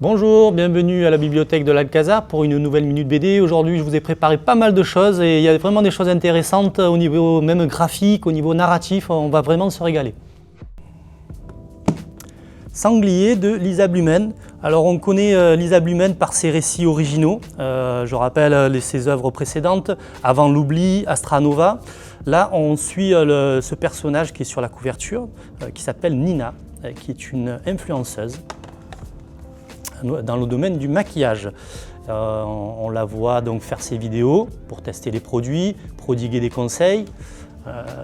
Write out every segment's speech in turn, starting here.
Bonjour, bienvenue à la bibliothèque de l'Alcazar pour une nouvelle Minute BD. Aujourd'hui, je vous ai préparé pas mal de choses et il y a vraiment des choses intéressantes au niveau même graphique, au niveau narratif, on va vraiment se régaler. Sanglier de Lisa Blumen. Alors on connaît Lisa Blumen par ses récits originaux. Je rappelle ses œuvres précédentes, Avant l'oubli, Astra Nova. Là, on suit ce personnage qui est sur la couverture, qui s'appelle Nina, qui est une influenceuse dans le domaine du maquillage. On la voit donc faire ses vidéos pour tester les produits, prodiguer des conseils.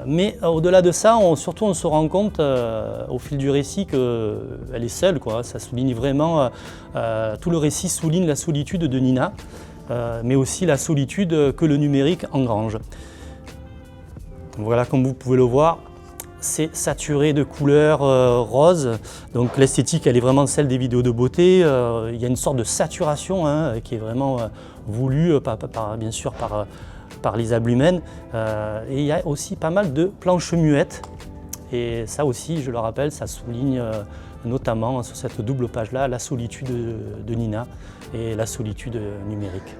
Mais au-delà de ça, on se rend compte au fil du récit qu'elle est seule, quoi. Ça souligne vraiment, tout le récit souligne la solitude de Nina, mais aussi la solitude que le numérique engrange. Voilà, comme vous pouvez le voir, c'est saturé de couleurs roses, donc l'esthétique elle est vraiment celle des vidéos de beauté. Il y a une sorte de saturation qui est vraiment voulue bien sûr par Lisa Blumen. Et il y a aussi pas mal de planches muettes et ça aussi, je le rappelle, ça souligne notamment sur cette double page là la solitude de Nina et la solitude numérique.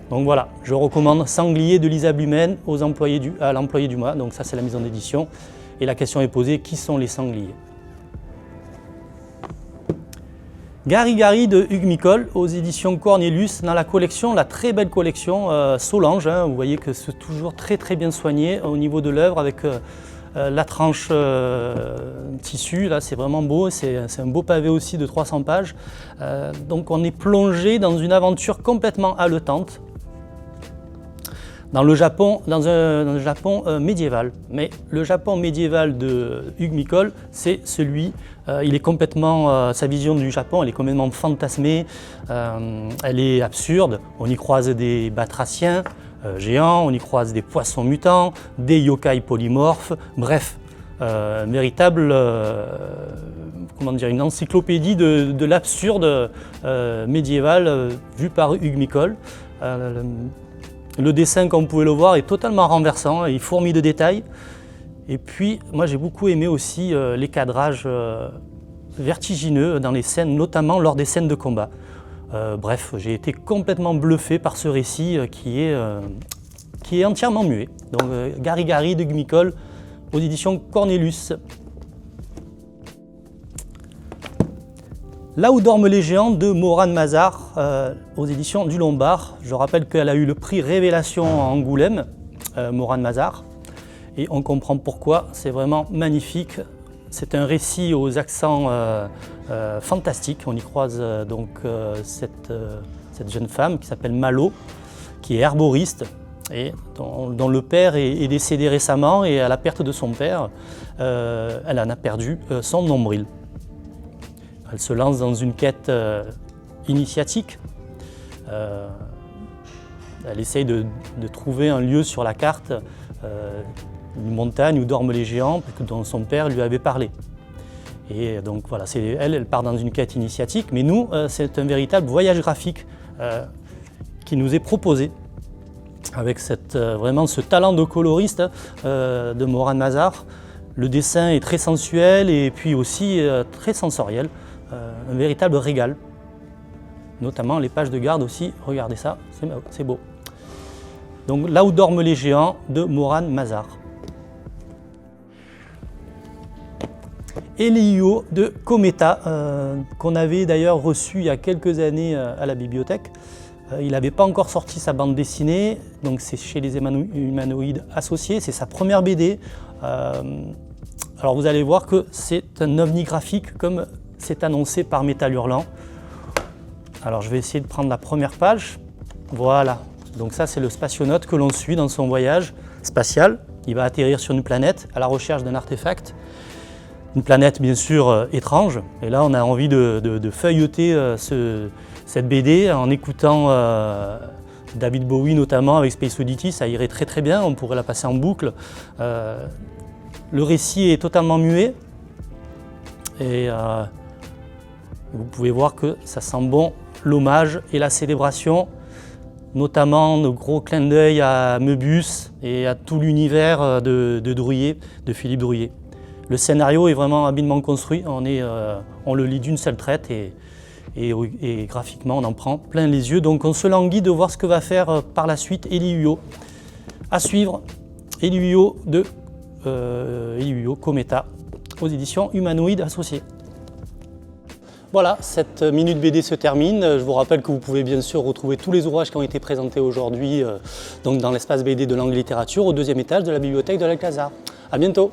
Donc voilà, je recommande Sanglier de Lisa Blumen à l'employé du mois, donc ça c'est la maison d'édition. Et la question est posée, qui sont les sangliers? Gary Gary de Hugues Micol aux éditions Cornelius, dans la collection, la très belle collection Solange, vous voyez que c'est toujours très bien soigné au niveau de l'œuvre avec la tranche tissu, là c'est vraiment beau, c'est un beau pavé aussi de 300 pages. Donc on est plongé dans une aventure complètement haletante. Dans un Japon médiéval. Mais le Japon médiéval de Hugues Micol, c'est celui, il est complètement, sa vision du Japon, elle est complètement fantasmée, elle est absurde. On y croise des batraciens géants, on y croise des poissons mutants, des yokai polymorphes, bref, véritable, une encyclopédie de l'absurde médiéval vu par Hugues Micol. Le dessin, comme vous pouvez le voir, est totalement renversant, il fourmille de détails. Et puis, moi j'ai beaucoup aimé aussi les cadrages vertigineux dans les scènes, notamment lors des scènes de combat. Bref, j'ai été complètement bluffé par ce récit qui est entièrement muet. Donc Gary Gary de Hugues Micol aux éditions Cornelius. Là où dorment les géants de Morane Mazar aux éditions du Lombard. Je rappelle qu'elle a eu le prix Révélation à Angoulême, Morane Mazar, et on comprend pourquoi, c'est vraiment magnifique. C'est un récit aux accents fantastiques. On y croise cette jeune femme qui s'appelle Malo, qui est herboriste et dont le père est décédé récemment, et à la perte de son père, elle en a perdu son nombril. Elle se lance dans une quête initiatique. Elle essaye de trouver un lieu sur la carte, une montagne où dorment les géants, dont son père lui avait parlé. Et donc voilà, elle part dans une quête initiatique, mais nous, c'est un véritable voyage graphique qui nous est proposé, avec vraiment ce talent de coloriste de Morane Mazar. Le dessin est très sensuel et puis aussi très sensoriel. Un véritable régal, notamment les pages de garde aussi, regardez ça, c'est beau. Donc Là où dorment les géants de Morane Mazar. Elio de Cometa, qu'on avait d'ailleurs reçu il y a quelques années à la bibliothèque. Il n'avait pas encore sorti sa bande dessinée, donc c'est chez les Humanoïdes Associés, c'est sa première BD. Alors vous allez voir que c'est un ovni graphique comme c'est annoncé par Métal Hurlant. Alors je vais essayer de prendre la première page. Voilà, donc ça c'est le spationaute que l'on suit dans son voyage spatial. Il va atterrir sur une planète à la recherche d'un artefact. Une planète bien sûr étrange. Et là on a envie de feuilleter cette BD en écoutant David Bowie notamment avec Space Oddity. Ça irait très bien, on pourrait la passer en boucle. Le récit est totalement muet. Et vous pouvez voir que ça sent bon l'hommage et la célébration, notamment de gros clins d'œil à Möbius et à tout l'univers de Philippe Drouillet. Le scénario est vraiment habilement construit, on le lit d'une seule traite et graphiquement on en prend plein les yeux. Donc on se languit de voir ce que va faire par la suite Eli Huyo. À suivre, Eli Huyo de Eli Huyo Cometa aux éditions Humanoïdes Associés. Voilà, cette Minute BD se termine. Je vous rappelle que vous pouvez bien sûr retrouver tous les ouvrages qui ont été présentés aujourd'hui dans l'espace BD de Langue Littérature au 2e étage de la bibliothèque de l'Alcazar. À bientôt.